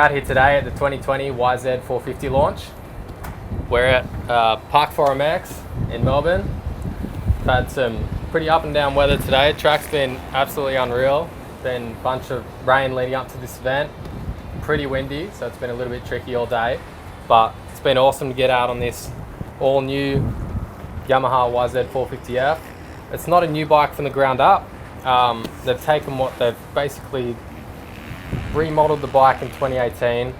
out here today at the 2020 YZ450 launch. We're at Park Forum X in Melbourne. We've had some pretty up and down weather today. Track's been absolutely unreal. Been a bunch of rain leading up to this event. Pretty windy, so it's been a little bit tricky all day. But it's been awesome to get out on this all new Yamaha YZ450F. It's not a new bike from the ground up. They've taken they've basically remodeled the bike in 2018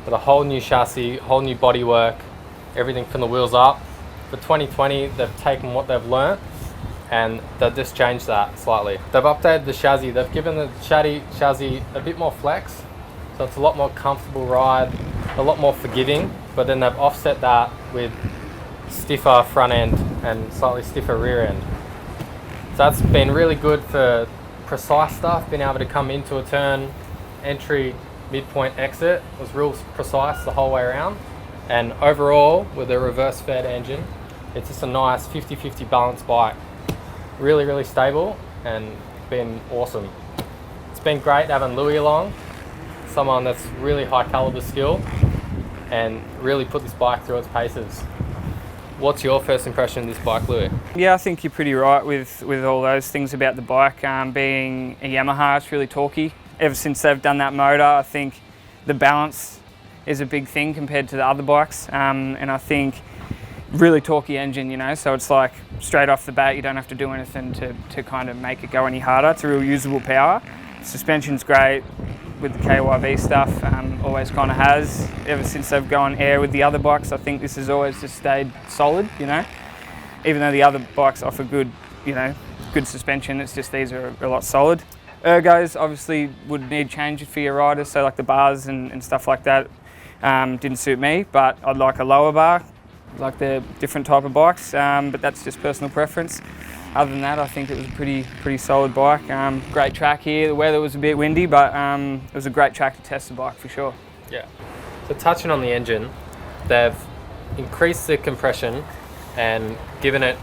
with a whole new chassis, whole new bodywork, everything from the wheels up. For 2020, they've taken what they've learnt and they've just changed that slightly. They've updated the chassis. They've given the chassis a bit more flex, so it's a lot more comfortable ride, a lot more forgiving, but then they've offset that with stiffer front end and slightly stiffer rear end. So that's been really good for precise stuff, being able to come into a turn, entry, midpoint, exit was real precise the whole way around. And overall, with a reverse fed engine, it's just a nice 50-50 balanced bike. Really, really stable and been awesome. It's been great having Louis along, someone that's really high caliber skill and really put this bike through its paces. What's your first impression of this bike, Louis? Yeah, I think you're pretty right with all those things about the bike. Being a Yamaha, it's really torquey. Ever since they've done that motor, I think the balance is a big thing compared to the other bikes. And I think really torquey engine, you know, so it's like straight off the bat, you don't have to do anything to kind of make it go any harder. It's a real usable power. Suspension's great with the KYV stuff, always kind of has. Ever since they've gone air with the other bikes, I think this has always just stayed solid, you know. Even though the other bikes offer good, you know, good suspension, it's just these are a lot solid. Ergos obviously would need change for your riders, so like the bars and stuff like that didn't suit me, but I'd like a lower bar, like the different type of bikes, but that's just personal preference. Other than that, I think it was a pretty solid bike. Great track here. The weather was a bit windy, but it was a great track to test the bike for sure. Yeah. So touching on the engine, they've increased the compression and given it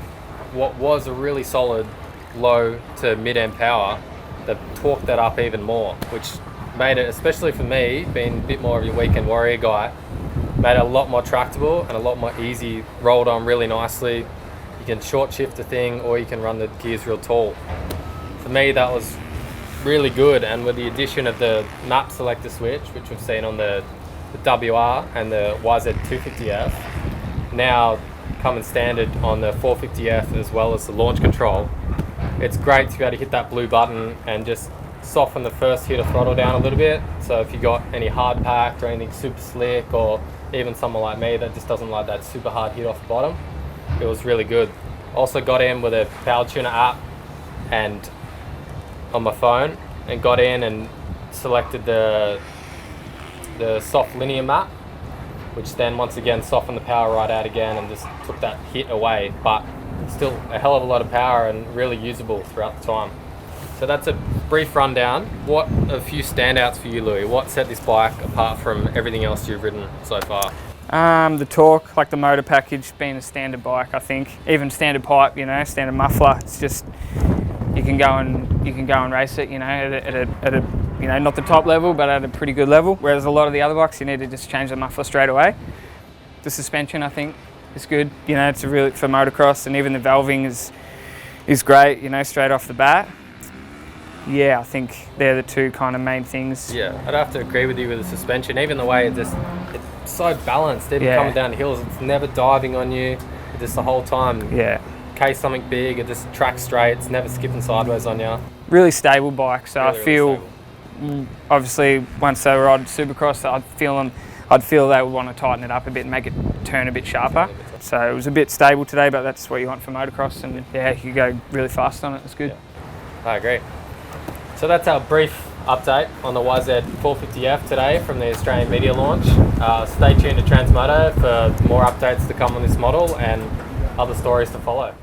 what was a really solid low to mid-end power. They've torqued that up even more, which made it, especially for me, being a bit more of your weekend warrior guy, made it a lot more tractable and a lot more easy, rolled on really nicely. You can short shift the thing or you can run the gears real tall. For me, that was really good, and with the addition of the map selector switch, which we've seen on the WR and the YZ450F, now coming standard on the 450F as well as the launch control, it's great to be able to hit that blue button and just soften the first hit of throttle down a little bit. So if you got any hard packed or anything super slick, or even someone like me that just doesn't like that super hard hit off the bottom, it was really good. Also got in with a Power Tuner app and on my phone, and got in and selected the soft linear map, which then once again softened the power right out again and just took that hit away, but still a hell of a lot of power and really usable throughout the time. So that's a brief rundown. What are a few standouts for you, Louis? What set this bike apart from everything else you've ridden so far? The torque, like the motor package being a standard bike, I think. Even standard pipe, you know, standard muffler. It's just you can go and race it, you know, at a you know, not the top level, but at a pretty good level. Whereas a lot of the other bikes, you need to just change the muffler straight away. The suspension, I think, is good. You know, it's a really for motocross, and even the valving is great. You know, straight off the bat. Yeah, I think they're the two kind of main things. Yeah, I'd have to agree with you with the suspension. Even the way it's so balanced, even coming down hills, it's never diving on you, just the whole time. Yeah. Case something big, it just tracks straight, it's never skipping sideways on you. Really stable bike, so really, I feel, really obviously once they ride Supercross, I'd feel they would want to tighten it up a bit and make it turn a bit sharper. So it was a bit stable today, but that's what you want for motocross, and yeah, you go really fast on it, it's good. Yeah. I agree. So that's our brief update on the YZ450F today from the Australian media launch. Stay tuned to Transmoto for more updates to come on this model and other stories to follow.